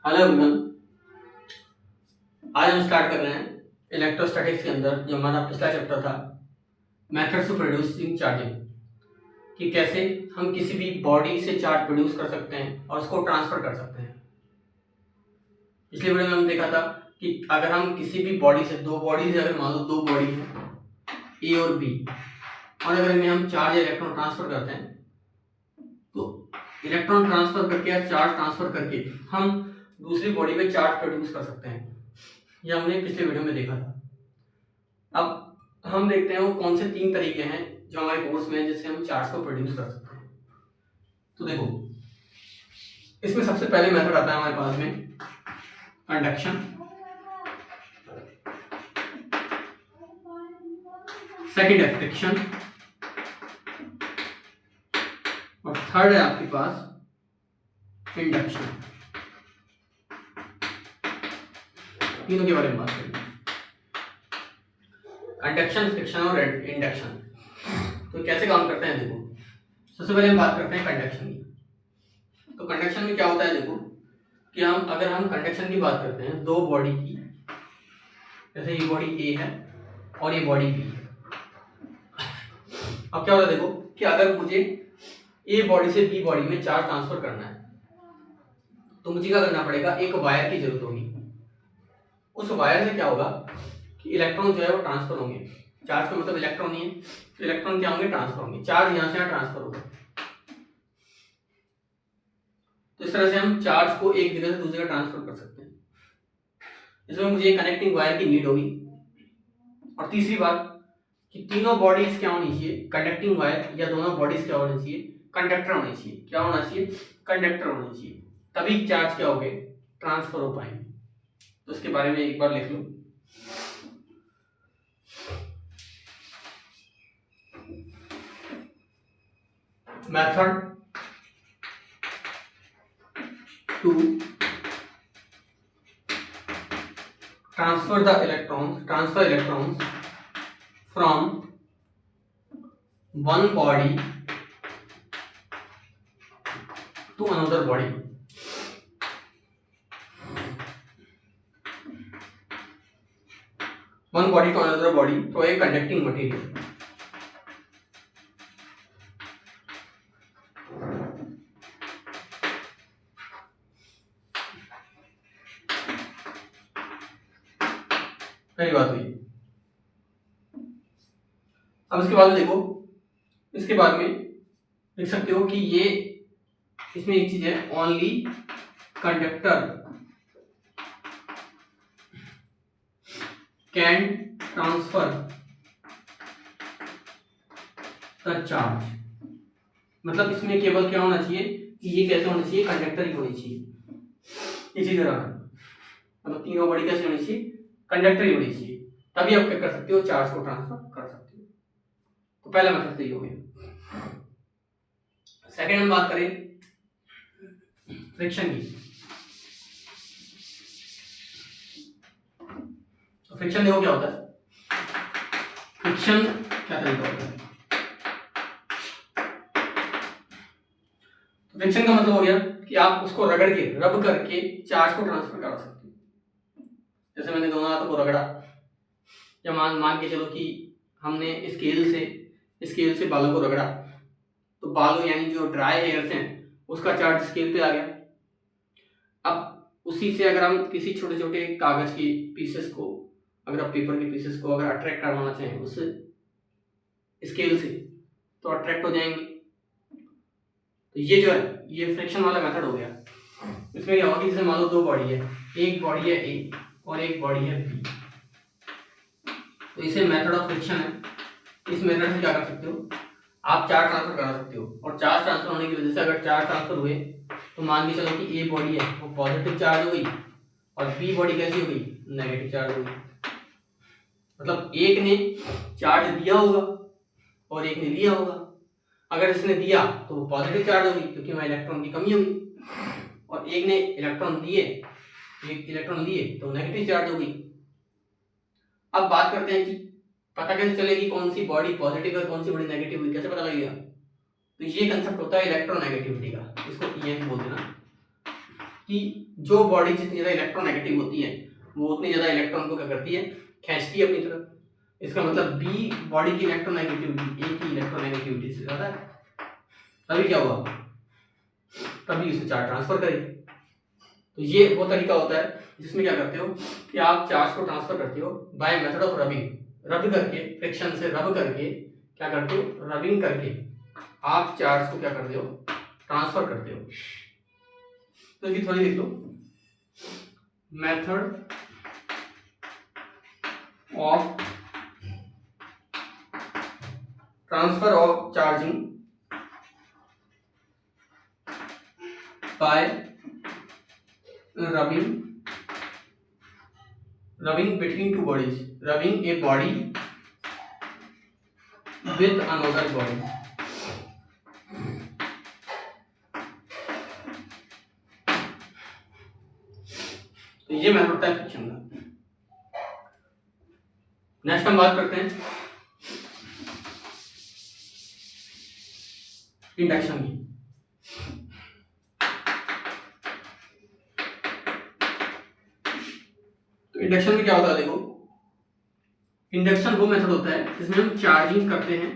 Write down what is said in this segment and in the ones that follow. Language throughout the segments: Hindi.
हेलो एवरीवन, आज हम स्टार्ट कर रहे हैं इलेक्ट्रोस्टैटिक्स के अंदर जो हमारा पिछला चैप्टर था मेथड्स ऑफ प्रोड्यूसिंग चार्जिंग, कि कैसे हम किसी भी बॉडी से चार्ज प्रोड्यूस कर सकते हैं और उसको ट्रांसफर कर सकते हैं। पिछले वीडियो में हमने देखा था कि अगर हम किसी भी बॉडी से अगर मान लो दो बॉडी है ए और बी, और अगर इनमें हम चार्ज या इलेक्ट्रॉन ट्रांसफर करते हैं तो इलेक्ट्रॉन ट्रांसफर करके या चार्ज ट्रांसफर करके हम दूसरी बॉडी पे चार्ज प्रोड्यूस कर सकते हैं। यह हमने पिछले वीडियो में देखा था। अब हम देखते हैं वो कौन से 3 तरीके हैं जो हमारे कोर्स में है जिससे हम चार्ज को प्रोड्यूस कर सकते हैं। तो देखो, इसमें सबसे पहले मेथड आता है हमारे पास में कंडक्शन, सेकंड है फ्रिक्शन और थर्ड है आपके पास इंडक्शन। तीनों के बारे में बात करेंगे, कंडक्शन, फ्रिक्शन और इंडक्शन। तो कैसे काम करते हैं देखो, सबसे पहले हम बात करते हैं कंडक्शन की। तो कंडक्शन में क्या होता है देखो कि अगर हम कंडक्शन की बात करते हैं दो बॉडी की, जैसे ये बॉडी ए है और ये बॉडी बी है। अब क्या होता है देखो कि अगर मुझे ए बॉडी से बी बॉडी में चार्ज ट्रांसफर करना है तो मुझे क्या करना पड़ेगा, एक वायर की जरूरत होगी। उस वायर से क्या होगा कि इलेक्ट्रॉन जो है वो ट्रांसफर होंगे। चार्ज का मतलब इलेक्ट्रॉन ही है, तो इलेक्ट्रॉन क्या होंगे, ट्रांसफर होंगे। चार्ज यहां से यहां ट्रांसफर होगा। तो इस तरह से हम चार्ज को एक जगह से दूसरी जगह ट्रांसफर कर सकते हैं। इसमें मुझे कनेक्टिंग वायर की नीड होगी। और तीसरी बात कि तीनों बॉडीज क्या होनी चाहिए, कंडक्टिंग वायर या दोनों बॉडीज क्या होनी चाहिए, कंडक्टर होने चाहिए। क्या होना चाहिए, कंडक्टर होने चाहिए। तभी चार्ज क्या हो गए, ट्रांसफर हो पाएंगे। तो इसके बारे में एक बार लिख लो। Method to transfer electrons from one body to another body. One body to another body through a conducting material. पहली बात हुई। अब इसके बाद में देखो, इसके बाद में लिख सकते हो कि ये इसमें एक चीज है, only conductor can transfer the charge. मतलब इसमें केवल क्या होना चाहिए कि ये कैसे होना चाहिए, कंडक्टर ही होनी चाहिए। इसी तरह मतलब तीनों बॉडी कैसे होनी चाहिए, कंडक्टर ही होनी चाहिए। तभी आप क्या कर सकते हो, चार्ज को ट्रांसफर कर सकते हो। तो पहला मेथड सही हो गया। सेकंड हम बात करें फ्रिक्शन की। तो फ्रिक्शन देखो क्या होता है। फ्रिक्शन क्या तरीका होता है, तो फ्रिक्शन का मतलब हो गया कि आप उसको रब करके चार्ज को ट्रांसफर करा सकते हो। जैसे मैंने दोनों हाथों को रगड़ा, या मान के चलो कि हमने स्केल से बालों को रगड़ा, तो बालों यानी जो ड्राई हेयर्स हैं उसका चार्ज स्केल पे आ गया। अब उसी से अगर हम किसी छोटे छोटे कागज के पीसेस को, अगर आप पेपर के पीसेस को अगर अट्रैक्ट करवाना चाहें उस स्केल से, तो अट्रैक्ट हो जाएंगे। तो ये जो है ये फ्रिक्शन वाला मेथड हो गया। इसमें क्या होगा कि जैसे मान लो दो बॉडी है, एक बॉडी है ए और एक बॉडी है बी, तो इसे मेथड ऑफ फ्रिक्शन है। इस मेथड से क्या कर सकते हो, आप चार्ज ट्रांसफर करा सकते हो। और चार्ज ट्रांसफर होने की वजह से अगर चार्ज ट्रांसफर हुए तो मान के चलो कि ए बॉडी है वो पॉजिटिव चार्ज हो गई और बी बॉडी कैसी हो गई, नेगेटिव चार्ज हो गई। मतलब एक ने चार्ज दिया होगा और एक ने लिया होगा। अगर इसने दिया तो वो पॉजिटिव चार्ज होगी क्योंकि वहां इलेक्ट्रॉन की कमी होगी, और एक ने इलेक्ट्रॉन लिए तो नेगेटिव चार्ज होगी। अब बात करते हैं कि पता कैसे चलेगी कौन सी बॉडी पॉजिटिव है कौन सी बॉडी नेगेटिव है, कैसे पता लगेगा। तो ये कंसेप्ट होता है इलेक्ट्रोनेगेटिविटी का, इसको ईएम बोल देना। कि जो बॉडी जितनी ज़्यादा इलेक्ट्रोनेगेटिव होती है वो उतनी ज़्यादा इलेक्ट्रॉन को क्या करती है, खींचती है अपनी तरफ। इसका मतलब बी बॉडी की इलेक्ट्रोनेगेटिविटी ए की इलेक्ट्रोनेगेटिविटी से ज़्यादा है। तभी क्या हुआ, तभी उसे चार्ज ट्रांसफर करेगी। तो ये वो तरीका होता है जिसमें क्या करते हो कि आप चार्ज को ट्रांसफर करते हो बाय मेथड ऑफ रबिंग। रब करके, फ्रिक्शन से रब करके क्या करते हो, रबिंग करके आप चार्ज को क्या करते हो, ट्रांसफर करते हो। तो इसकी थोड़ी लिख लो, method of transfer of charging by rubbing between two bodies, rubbing a body with another body। तो ये मेथड होता है फ्रिक्शन का। नेक्स्ट हम बात करते हैं इंडक्शन की। तो इंडक्शन में क्या होता है, देखो इंडक्शन वो मेथड होता है जिसमें हम चार्जिंग करते हैं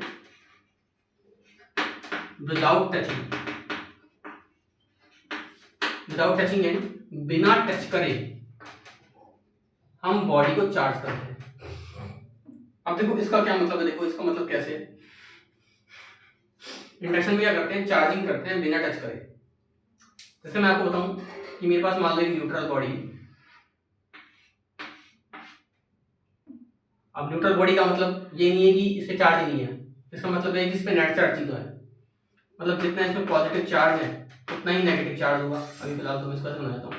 विदाउट टचिंग, विदाउट टचिंग यानी बिना टच करे हम बॉडी को चार्ज करते हैं। अब देखो इसका क्या मतलब है, देखो इसका मतलब कैसे है। इंडक्शन में क्या करते हैं, चार्जिंग करते हैं बिना टच करे। जैसे मैं आपको बताऊं कि मेरे पास मान लो एक न्यूट्रल बॉडी। अब न्यूट्रल बॉडी का मतलब ये नहीं है कि इससे चार्ज नहीं है, इसका मतलब है कि इस पे नेट चार्ज चीज है, मतलब जितना इसमें पॉजिटिव चार्ज है उतना ही नेगेटिव चार्ज होगा। अभी फिलहाल तो मैं इसका समझाता हूँ।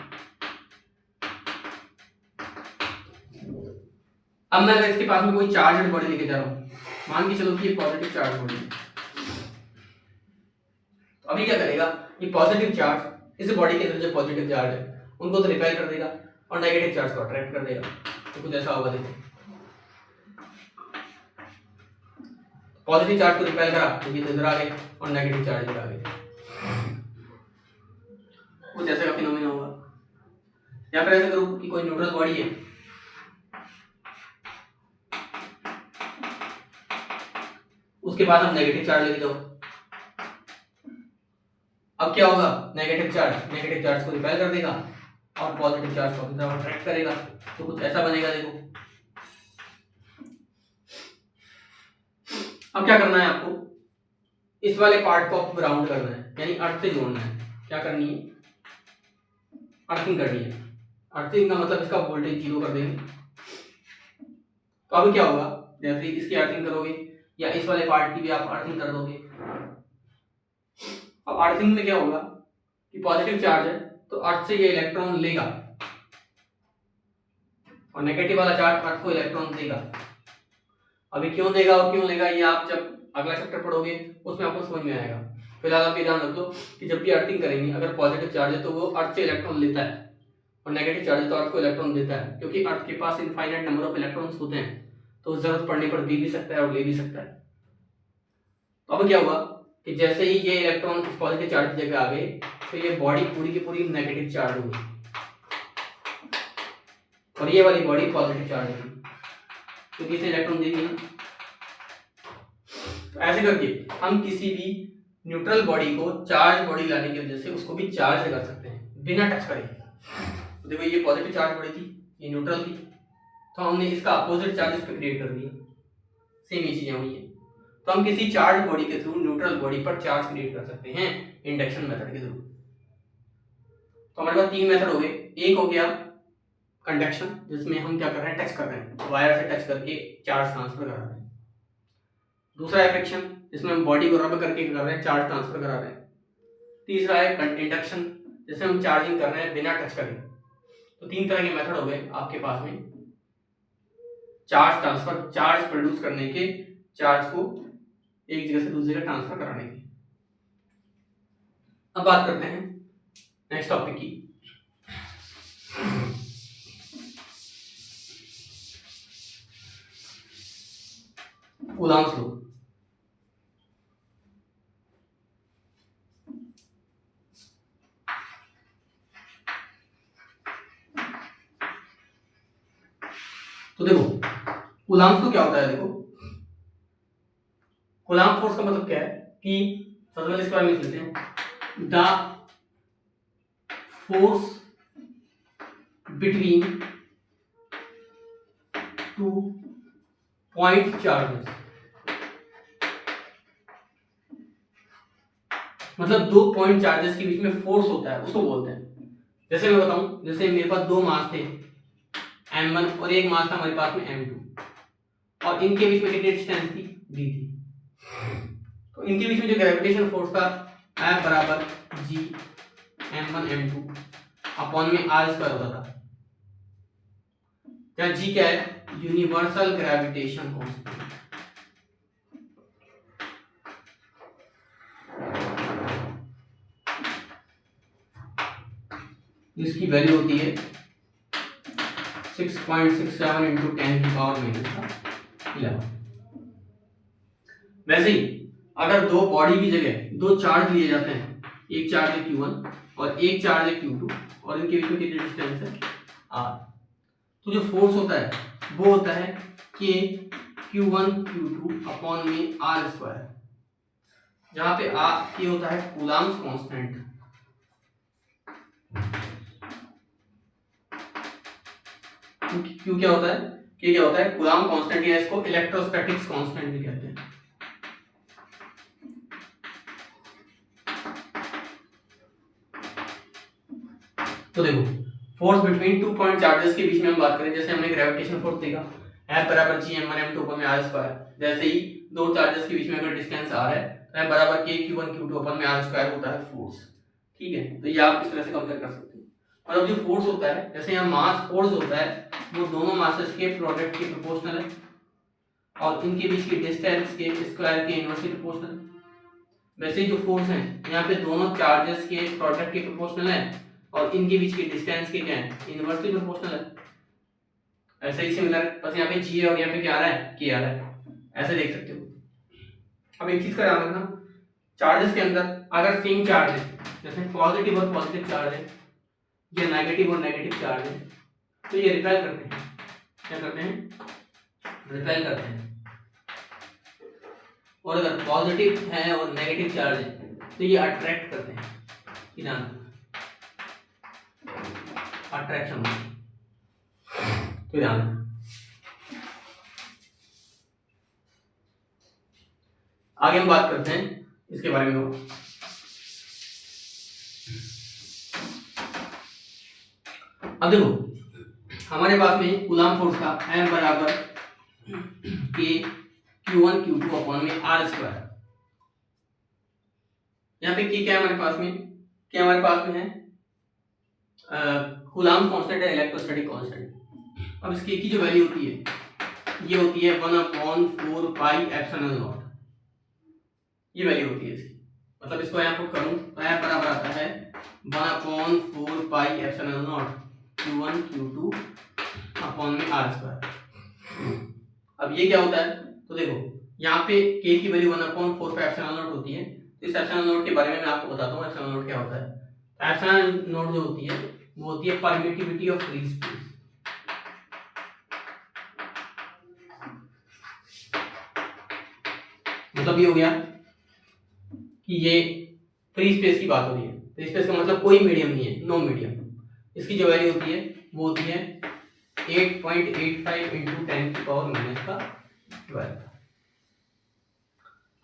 अब मैं अगर इसके पास में कोई चार्ज बॉडी लेके जा रहा हूँ, मान के चलो कि ये पॉजिटिव चार्ज बॉडी है, तो अभी क्या करेगा, ये पॉजिटिव चार्ज इस बॉडी के अंदर जो पॉजिटिव चार्ज है उनको तो रिपेल कर देगा और नेगेटिव चार्ज को अट्रैक्ट कर देगा। तो कुछ ऐसा होगा, देखो पॉजिटिव चार्ज को रिपेल करा तो ये तो इधर आ गए और नेगेटिव चार्ज इधर आ गए। कुछ ऐसे का फिनोमेना होगा। या फिर ऐसे करो कि कोई न्यूट्रल बॉडी है, उसके पास हम नेगेटिव चार्ज लेके जाओ। अब क्या होगा, नेगेटिव चार्ज को रिपेल कर देगा और पॉजिटिव चार्ज को अपनी तरफ अट्रैक्ट करेगा। तो कुछ ऐसा बनेगा, देखो। अब क्या करना है आपको, इस वाले पार्ट को आपको ग्राउंड करना है, यानी अर्थ से जोड़ना है। क्या करनी है, अर्थिंग करनी है। अर्थिंग का मतलब इसका वोल्टेज 0 कर देंगे। तो अब क्या होगा, जैसे इसकी अर्थिंग करोगे या इस वाले पार्ट की भी आप अर्थिंग कर दोगे। अब अर्थिंग में क्या होगा कि पॉजिटिव चार्ज है तो अर्थ से ये इलेक्ट्रॉन लेगा और नेगेटिव वाला चार्ज अर्थ को इलेक्ट्रॉन देगा। अभी क्यों देगा और क्यों लेगा ये आप जब अगला चैप्टर पढ़ोगे उसमें आपको समझ में आएगा। फिलहाल आप ये ध्यान रख लो कि जब भी अर्थिंग करेंगे, अगर पॉजिटिव चार्ज है तो वो अर्थ से इलेक्ट्रॉन लेता है और नेगेटिव चार्ज है तो अर्थ को इलेक्ट्रॉन देता है, क्योंकि अर्थ के पास इनफाइनाइट नंबर ऑफ इलेक्ट्रॉन्स होते हैं तो जरूरत पड़ने पर दे भी सकता है और ले भी सकता है। तो अब क्या हुआ कि जैसे ही ये इलेक्ट्रॉन इस पॉजिटिव चार्ज की जगह आ गए तो ये बॉडी पूरी की पूरी नेगेटिव चार्ज हो गई और ये वाली बॉडी पॉजिटिव चार्ज होगी क्योंकि इसे इलेक्ट्रॉन देगी ना। तो ऐसे करके हम किसी भी न्यूट्रल बॉडी को चार्ज बॉडी लाने की वजह से उसको भी चार्ज कर सकते हैं बिना टच करे। तो देखो ये पॉजिटिव चार्ज बॉडी थी, ये न्यूट्रल थी, तो हमने इसका अपोजिट चार्ज इस पे क्रिएट कर दिया। सेम ही चीजें हुई है। तो हम किसी चार्ज बॉडी के थ्रू न्यूट्रल बॉडी पर चार्ज क्रिएट कर सकते हैं इंडक्शन मेथड के थ्रू। तो हमारे पास 3 मेथड हो गए। एक हो गया कंडक्शन, जिसमें हम क्या कर रहे हैं, टच कर रहे हैं, वायर से टच करके चार्ज ट्रांसफर करा रहे हैं। दूसरा है फ्रिक्शन, जिसमें हम बॉडी को रब करके कर रहे हैं, चार्ज ट्रांसफर करा रहे हैं। तीसरा है इंडक्शन, जिसमें हम चार्जिंग कर रहे हैं बिना टच करे। तो 3 तरह के मेथड हो गए आपके पास में चार्ज ट्रांसफर, चार्ज प्रोड्यूस करने के, चार्ज को एक जगह से दूसरी जगह ट्रांसफर कराने की। अब बात करते हैं नेक्स्ट टॉपिक की। Coulomb's law. तो देखो कूलाम्ब तो क्या होता है, देखो कूलाम्ब फोर्स का मतलब क्या है कि सबसे पहले इसके बारे में लिख लेते हैं। The force between two point charges, मतलब दो पॉइंट चार्जेस के बीच में फोर्स होता है उसको बोलते हैं। जैसे मैं बताऊं, जैसे मेरे पास दो मास थे m1 और एक मास था हमारे पास में m2 और इनके बीच में कितनी डिस्टेंस थी, d थी। तो इनके बीच में जो ग्रेविटेशन फोर्स था F बराबर g m1 m2 अपॉन में r स्क्वायर होता था। क्या g क्या है, यूनिवर्सल ग्रेविटेशन कांस्टेंट। इसकी वैल्यू होती है 6.67 इंटू 10 की पावर -11। वैसे ही अगर दो बॉडी की जगह दो चार्ज लिए जाते हैं, एक चार्ज है Q1 और एक चार्ज है Q2 और इनके बीच में कितनी डिस्टेंस है r, तो जो फोर्स होता है वो होता है K Q1 Q2 अपॉन में r स्क्वायर, जहां पे r ये होता है कूलाम्ब कांस्टेंट। क्यों क्या होता है, कि क्या होता है कूलाम्ब कांस्टेंट, या इसको इलेक्ट्रोस्टैटिक्स कांस्टेंट भी कहते हैं। तो देखो force between two point charges के बीच में हम बात करें, जैसे हमने ग्रेविटेशन फोर्स देखा F बराबर g m1 m2 अपॉन में r स्क्वायर। जैसे ही दो चार्जेस के बीच में अगर डिस्टेंस r है तो F बराबर k q1 q2 अपॉन में r स्क्वायर होता है फोर्स। ठीक है, तो ये आप इस तरह से कंपेयर कर सकते हो। और अब जो फोर्स होता है, जैसे यहाँ मास फोर्स होता है वो दोनों मासेस के प्रोडक्ट के प्रोपोर्शनल है और इनके बीच की डिस्टेंस के स्क्वायर के इनवर्सली प्रोपोर्शनल है। वैसे ही जो फोर्स है यहाँ पे दोनों चार्जेस के प्रोडक्ट के प्रोपोर्शनल है और इनके बीच की डिस्टेंस के क्या है, इनवर्सली प्रोपोर्शनल है। ऐसे ही सिमिलर है, बस यहाँ पे g है और यहाँ पे क्या आ रहा है, k आ रहा है, ऐसे देख सकते हो। अब एक चीज का ध्यान रखना, चार्जेस के अंदर अगर सेम चार्ज है, जैसे पॉजिटिव और पॉजिटिव चार्ज है या नेगेटिव और नेगेटिव चार्ज है, तो ये रिपेल करते हैं। क्या करते हैं, रिपेल करते हैं। और अगर पॉजिटिव है और नेगेटिव चार्ज है तो ये अट्रैक्ट करते हैं, अट्रैक्शन। तो ध्यान, आगे हम बात करते हैं इसके बारे में। अब देखो हमारे पास में कूलाम्ब फोर्स था F बराबर K Q1 Q2 अपॉन में r स्क्वायर। यहाँ पे K क्या है हमारे पास में, क्या हमारे पास में है कूलाम्ब कांस्टेंट है, इलेक्ट्रोस्टैटिक कांस्टेंट। अब इसकी की जो वैल्यू होती है ये होती है 1/4 पाई एप्सिलॉन नॉट, ये वैल्यू होती है इसकी। मतलब इसको यहाँ पुट करूं तो F बराबर आता है 1/4 pi epsilon naught Q1 Q2 upon में r स्क्वायर। अब ये क्या होता है, तो देखो यहाँ पे k की वैल्यू 1/4 पाई एप्सिलॉन नॉट होती है। तो इस एप्सिलॉन नॉट के बारे में मैं आपको बताता हूँ एप्सिलॉन नॉट क्या होता है। एप्सिलॉन नॉट जो होती है वो होती है परमिटिविटी ऑफ फ्री स्पेस। मतलब ये हो गया कि ये फ्री स्पेस की बात हो रही है। फ्री स्पेस का मतलब कोई मीडियम नहीं है, नो मीडियम। इसकी जो वैल्यू होती है वो होती है 8.85 इंटू 10 की पावर -12।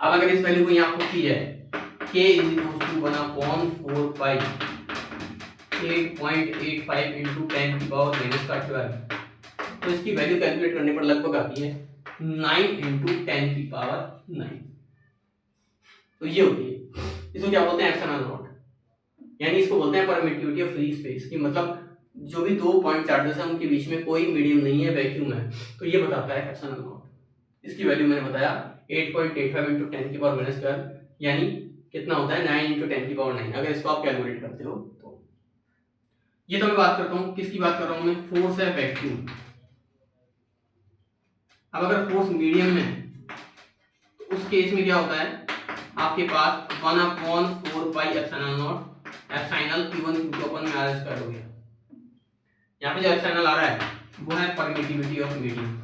अब अगर इस वैल्यू को यहाँ पुट की जाए k is equal to 1/4 pi 8.85 into 10 की पावर -12, तो इसकी वैल्यू कैलकुलेट करने पर लगभग आती है 9 इंटू 10 की पावर 9। तो ये होती है, इसको क्या बोलते हैं, एप्सिलॉन नॉट। यानी इसको बोलते हैं परमिटिविटी ऑफ फ्री स्पेस की, मतलब जो भी दो पॉइंट चार्जेस हैं उनके बीच में कोई मीडियम नहीं है, वैक्यूम है, तो ये बताता है एप्सिलॉन नॉट। इसकी वैल्यू मैंने बताया 8.85 इंटू 10 की पावर -12, यानी कितना होता है 9 इंटू 10 की पावर 9, अगर इसको आप कैलकुलेट करते हो तो। ये तो मैं बात करता हूँ, किसकी बात कर रहा हूँ मैं, फोर्स है वैक्यूम। अब अगर फोर्स मीडियम में तो उस केस में क्या होता है, आपके पास 1/4 pi epsilon naught epsilon Q1 Q2 upon में r स्क्वायर हो गया। यहाँ पे जो एप्सिलॉन आ रहा है वो है परमिटिविटी ऑफ मीडियम।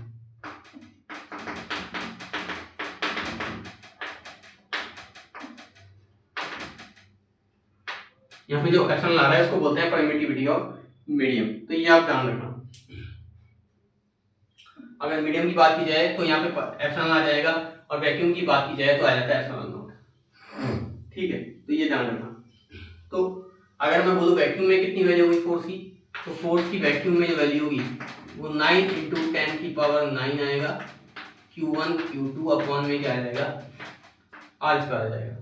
यहाँ पे जो एक्शन आ रहा है उसको बोलते हैं परमिटिविटी ऑफ मीडियम। तो ये आप ध्यान रखना। अगर मीडियम की बात की जाए तो यहाँ पे एप्सिलॉन आ जाएगा, और वैक्यूम की बात की जाए तो आ जाता है एप्सिलॉन नॉट। ठीक है, तो ये ध्यान रखना। तो अगर मैं बोलूँ वैक्यूम में कितनी वैल्यू होगी फोर्स की, तो फोर्स की वैक्यूम में जो वैल्यू होगी वो 9 × 10⁹ आएगा। Q1 Q2 अपॉन में क्या आ जाएगा, R² आ जाएगा।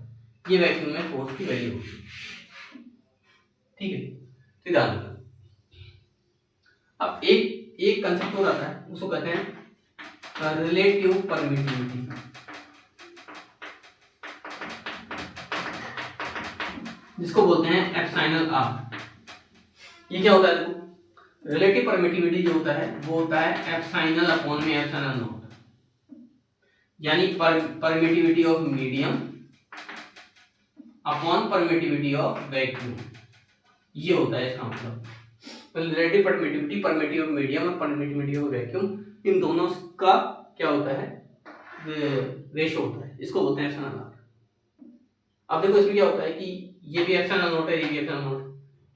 ये वैक्यूम में फोर्स की वैल्यू होगी। ठीक है, तो ध्यान रखना। अब एक कंसेप्ट और आता है, उसको कहते हैं रिलेटिव परमिटिविटी। जिसको बोलते हैं एप्सिलॉन आर। ये क्या होता है, देखो रिलेटिव परमिटिविटी जो होता है वो होता है एप्सिलॉन अपॉन में एप्सिलॉन नॉट, यानी permittivity of medium upon permittivity of vacuum. ये होता है इसका मतलब। Relative permittivity, permittivity of medium और परमिटिविटी ऑफ वैक्यूम, इन दोनों का क्या होता है, रेशो होता है। इसको बोलते हैं एप्सिलॉन आर। अब देखो इसमें क्या होता है कि ये भी एप्सिलॉन नॉट है, ये भी एप्सिलॉन नॉट,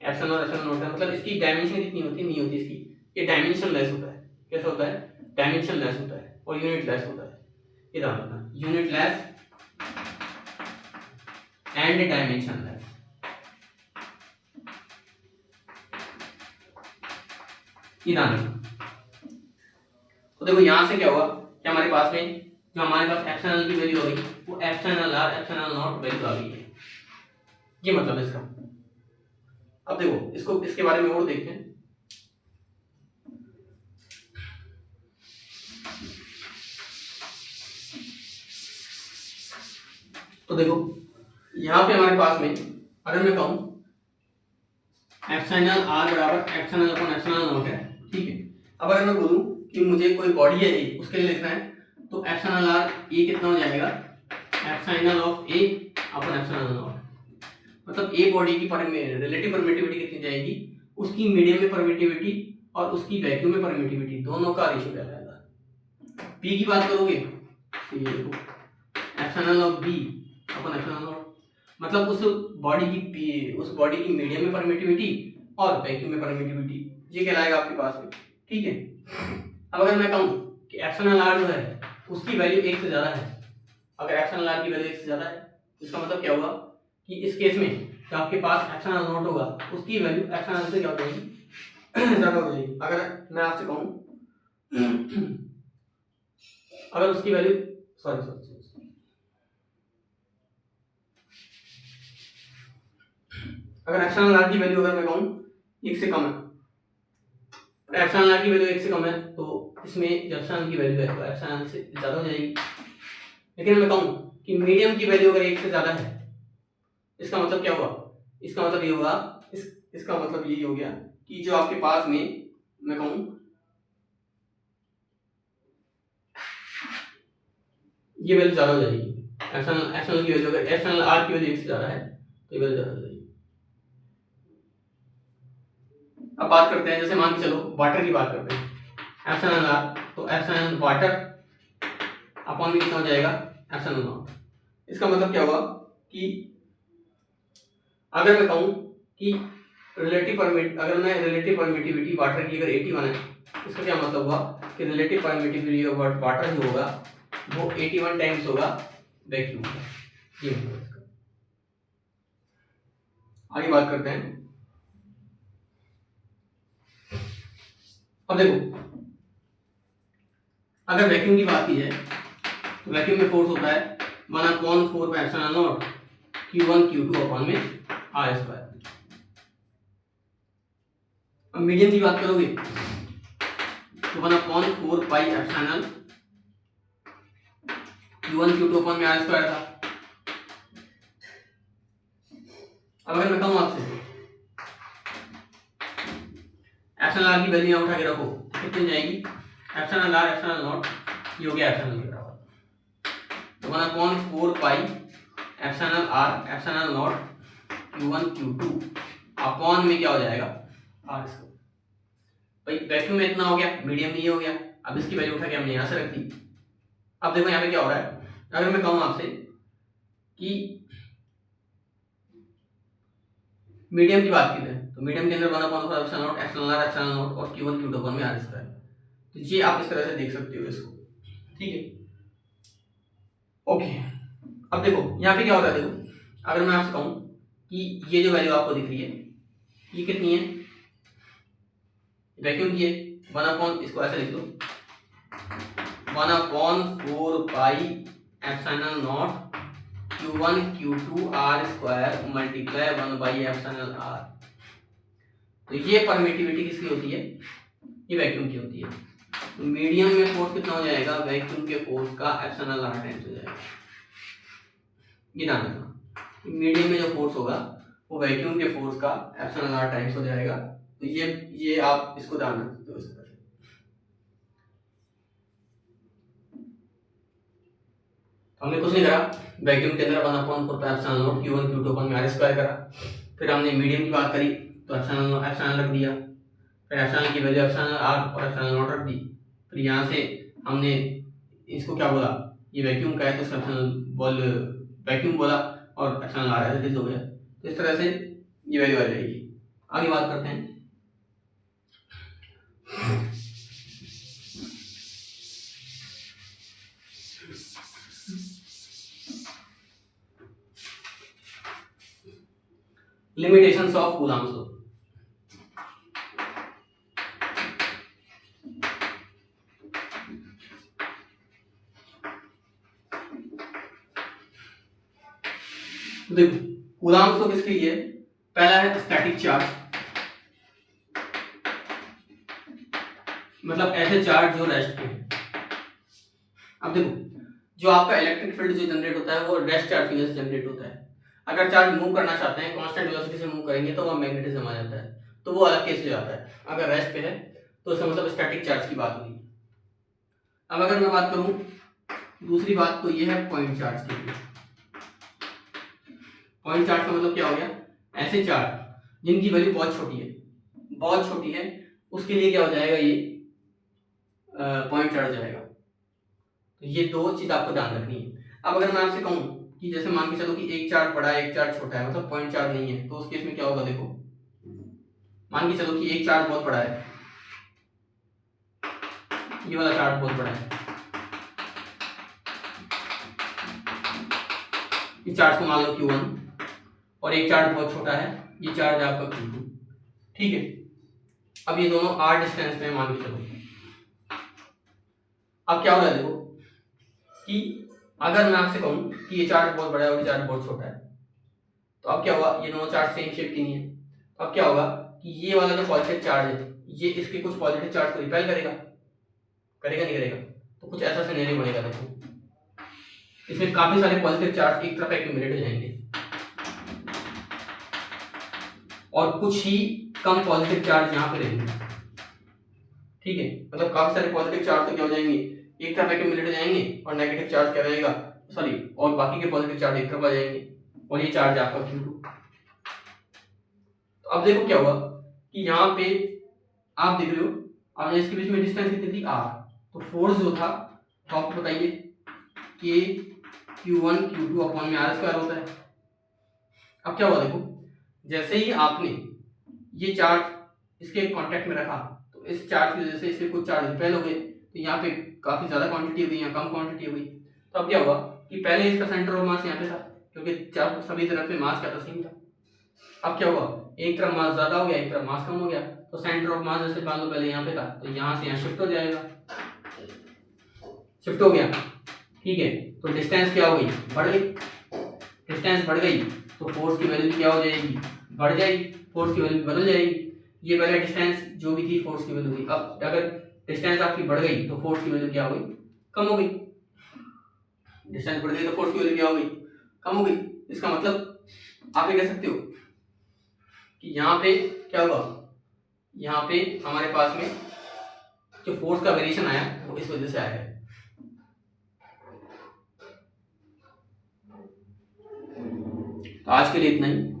एप्सिलॉन और एप्सिलॉन नॉट है, मतलब इसकी डायमेंशन कितनी होती है, नहीं होती इसकी, ये डायमेंशन लेस होता है। कैसा होता है, डायमेंशन लेस होता है और यूनिट लेस होता है। ये ध्यान रखना, unit less and dimension less. ये ध्यान रखना। तो देखो यहां से क्या हुआ कि हमारे पास में जो हमारे पास एप्सिलॉन की वैल्यू आ गई वो epsilon r epsilon naught value आ गई है। ये मतलब इसका। अब देखो इसको, इसके बारे में और देखते हैं। तो देखो यहाँ पे हमारे पास में अगर मैं कहूँ एप्सिलॉन आर बराबर एप्सिलॉन अपॉन एप्सिलॉन नॉट है, ठीक है। अब अगर मैं बोलूँ कि मुझे कोई बॉडी है ए, उसके लिए लिखना है, तो एप्सिलॉन आर ए कितना हो जाएगा, epsilon of A upon epsilon naught. मतलब ए बॉडी की रिलेटिव परमिटिविटी कितनी जाएगी, उसकी मीडियम में परमिटिविटी और उसकी वैक्यूम में परमिटिविटी, दोनों का रेशियो क्या रहेगा। पी की बात करोगे तो ये देखो epsilon of b upon epsilon naught, मतलब उस बॉडी की मीडियम में परमिटिविटी और वैक्यूम में परमिटिविटी, ये कहलाएगा आपके पास में। ठीक है। अब अगर मैं कहूँ कि एप्सिलॉन आर जो है उसकी वैल्यू 1 से ज़्यादा है, अगर एप्सिलॉन आर की वैल्यू 1 से ज़्यादा है तो इसका मतलब क्या होगा कि इस केस में जो आपके पास एप्सिलॉन नॉट होगा उसकी वैल्यू एप्सिलॉन से क्या हो जाएगी, ज़्यादा हो जाएगी। अगर मैं आपसे कहूँ अगर उसकी वैल्यू सॉरी अगर एप्सिलॉन आर की वैल्यू अगर मैं कहूँ 1 से कम है, एप्सिलॉन आर की वैल्यू 1 से कम है, तो इसमें जो एप्सिलॉन की वैल्यू है वो एप्सिलॉन से ज़्यादा हो जाएगी। लेकिन मैं कहूँ कि मीडियम की वैल्यू अगर 1 से ज़्यादा है, इसका मतलब क्या हुआ, इसका मतलब ये हुआ, इसका मतलब यही हो गया कि जो आपके पास में मैं कहूँ ये वैल्यू ज़्यादा हो जाएगी। एप्सिलॉन की वैल्यू अगर एप्सिलॉन आर की वैल्यू 1 से ज़्यादा है तो ये वैल्यू ज़्यादा हो जाएगी। अब बात करते हैं, जैसे मान के चलो वाटर की बात करते हैं, एप्सिलॉन आर, तो एप्सिलॉन वाटर अपॉन में कितना हो जाएगा, एप्सिलॉन नॉट। इसका मतलब क्या हुआ कि अगर मैं कहूँ कि अगर मैं रिलेटिव परमिटिविटी वाटर की अगर 81 है, इसका क्या मतलब हुआ कि रिलेटिव परमिटिविटी ऑफ वाटर जो होगा वो 81 टाइम्स होगा वैक्यूम का। ये मतलब इसका। आगे बात करते हैं। अब देखो अगर वैक्यूम की बात की जाए तो वैक्यूम में फोर्स होता है 1/4 पे epsilon naught Q1 Q2 upon में R²। अब मीडियम की बात करोगे तो 1/4 pi epsilon Q1 Q2 upon में R² था। अब अगर मैं कहूँ आपसे एप्सिलॉन आर की वैल्यू यहाँ उठा के रखो, कितनी जाएगी, एप्सिलॉन आर एप्सिलॉन नॉट, ये हो गया एप्सिलॉन के बराबर। तो 1/4 pi epsilon r epsilon naught Q1 Q2 upon में क्या हो जाएगा, R²। भाई वैक्यूम में इतना हो गया, मीडियम में ये हो गया, अब इसकी वैल्यू उठा के हमने यहाँ से रख दी। अब देखो यहाँ पे क्या हो रहा है, अगर मैं कहूँ आपसे कि मीडियम की बात की जाए तो मीडियम के अंदर 1/4 epsilon naught, epsilon r, epsilon naught और Q1 Q2 अपन में आर स्क्वायर। तो ये आप इस तरह से देख सकते हो इसको, ठीक है। ओके, अब देखो यहाँ पे क्या होता है, देखो अगर मैं आपसे कहूँ कि ये जो वैल्यू आपको दिख रही है ये कितनी है, वैक्यूम की है, 1/, इसको ऐसे लिख लो 1/4 pi epsilon naught Q1 Q2 R square multiply 1/एप्सिलॉन R। तो ये परमिटिविटी किसकी होती है, ये वैक्यूम की होती है। तो मीडियम में फोर्स कितना हो जाएगा, वैक्यूम के फोर्स का एप्सिलॉन R टाइम्स हो जाएगा। ये ध्यान रखना, मीडियम में जो फोर्स होगा वो वैक्यूम के फोर्स का एप्सिलॉन R टाइम्स हो जाएगा। तो ये आप इसको ध्यान रख सकते हो इस तरह से। हमने कुछ नहीं करा, वैक्यूम के अंदर 1/4 pi epsilon naught Q1 Q2 अपन में R स्क्वायर करा, फिर हमने मीडियम की बात करी तो एप्सिलॉन रख दिया, फिर एप्सिलॉन की वैल्यू एप्सिलॉन R और एप्सिलॉन नॉट रख दी, फिर यहाँ से हमने इसको क्या बोला, ये वैक्यूम का है तो इसका वैक्यूम बोला और एप्सिलॉन R एज हो गया। तो इस तरह से ये वैल्यू आ जाएगी। आगे बात करते हैं, लिमिटेशंस ऑफ कूलम्ब्स लॉ। देखो कूलम्ब्स लॉ किसके लिए, पहला है स्टैटिक चार्ज, मतलब ऐसे चार्ज जो रेस्ट पे है। अब देखो जो आपका इलेक्ट्रिक फील्ड जो जनरेट होता है वो रेस्ट चार्ज की वजह से जनरेट होता है। अगर चार्ज मूव करना चाहते हैं कांस्टेंट वेलोसिटी से मूव करेंगे तो वह मैग्नेटिज्म आ जाता है, तो वो अलग केस हो जाता है। अगर रेस्ट पे है तो इसका मतलब स्टैटिक चार्ज की बात हुई। अब अगर मैं बात करूं दूसरी बात तो ये है पॉइंट चार्ज के लिए। पॉइंट चार्ज का मतलब क्या हो गया, ऐसे चार्ज जिनकी वैल्यू बहुत छोटी है, बहुत छोटी है, उसके लिए क्या हो जाएगा, ये पॉइंट चार्ज जाएगा। तो ये दो चीज आपको ध्यान रखनी है। अब अगर मैं आपसे कहूं कि जैसे मान के चलो कि एक चार्ज बड़ा है एक चार्ज छोटा है, मतलब पॉइंट चार्ज नहीं है, तो उस केस में क्या होगा, देखो मान के चलो कि एक चार्ज बहुत बड़ा है, ये वाला चार्ज बहुत बड़ा है, इस चार्ज को मान लो Q1 और एक चार्ज बहुत छोटा है, ये चार्ज आपका Q2, ठीक है। अब ये दोनों R डिस्टेंस पे मान के चलो। अब क्या हो रहा है, देखो कि अगर मैं आपसे कहूं कि ये चार्ज बहुत बड़ा है और ये चार्ज बहुत छोटा है, तो अब क्या हुआ, ये दोनों चार्ज सेम शेप की नहीं है। अब क्या होगा कि ये वाला जो पॉजिटिव चार्ज है ये इसके कुछ पॉजिटिव चार्ज को रिपेल करेगा, करेगा नहीं करेगा, तो कुछ ऐसा सिनेरियो बनेगा। देखो इसमें काफी सारे पॉजिटिव चार्ज एक तरफ एक्यूमुलेट हो जाएंगे और कुछ ही कम पॉजिटिव चार्ज यहाँ पे रहेंगे, ठीक है। मतलब काफी सारे पॉजिटिव चार्ज तो क्या हो जाएंगे, एक तरफ एक्यूमुलेट हो जाएंगे और नेगेटिव चार्ज क्या रहेगा, सॉरी, और बाकी के पॉजिटिव चार्ज एक तरफ आ जाएंगे और ये चार्ज आपका Q2। तो अब देखो क्या हुआ कि यहाँ पे आप देख रहे हो, अब इसके बीच में डिस्टेंस कितनी थी R, तो फोर्स जो था तो आपको बताइए कि Q1 Q2 अपॉन में R स्क्वायर होता है। अब क्या हुआ, देखो जैसे ही आपने ये चार्ज इसके कांटेक्ट में रखा तो इस चार्ज की वजह से इससे कुछ चार्ज रिपेल हो गए, तो यहाँ पे काफी ज्यादा क्वांटिटी हो गई, यहाँ कम क्वांटिटी हो गई। तो अब क्या हुआ कि पहले इसका सेंटर ऑफ मास यहाँ पे था क्योंकि चार सभी तरफ पे मास क्या था, सेम था। अब क्या हुआ, एक तरफ मास ज्यादा हो गया एक तरफ मास कम हो गया, तो सेंटर ऑफ मास जैसे मान लो पहले यहाँ पे था तो यहाँ से यहाँ शिफ्ट हो जाएगा, शिफ्ट हो गया, ठीक है। तो डिस्टेंस क्या हो गई, बढ़ गई, डिस्टेंस बढ़ गई तो फोर्स की वैल्यू क्या हो जाएगी, बढ़ जाएगी, फोर्स की वैल्यू बदल जाएगी। ये पहले डिस्टेंस जो भी थी फोर्स की वैल्यू थी, अब अगर डिस्टेंस आपकी बढ़ गई तो फोर्स की वैल्यू क्या हो गई, कम हो गई। डिस्टेंस बढ़ गई तो फोर्स की वैल्यू क्या हो गई, कम हो गई। इसका मतलब आप ये कह सकते हो कि यहाँ पे क्या हुआ, यहाँ पे हमारे पास में जो फोर्स का वेरिएशन आया वो इस वजह से आया है। तो आज के लिए इतना ही।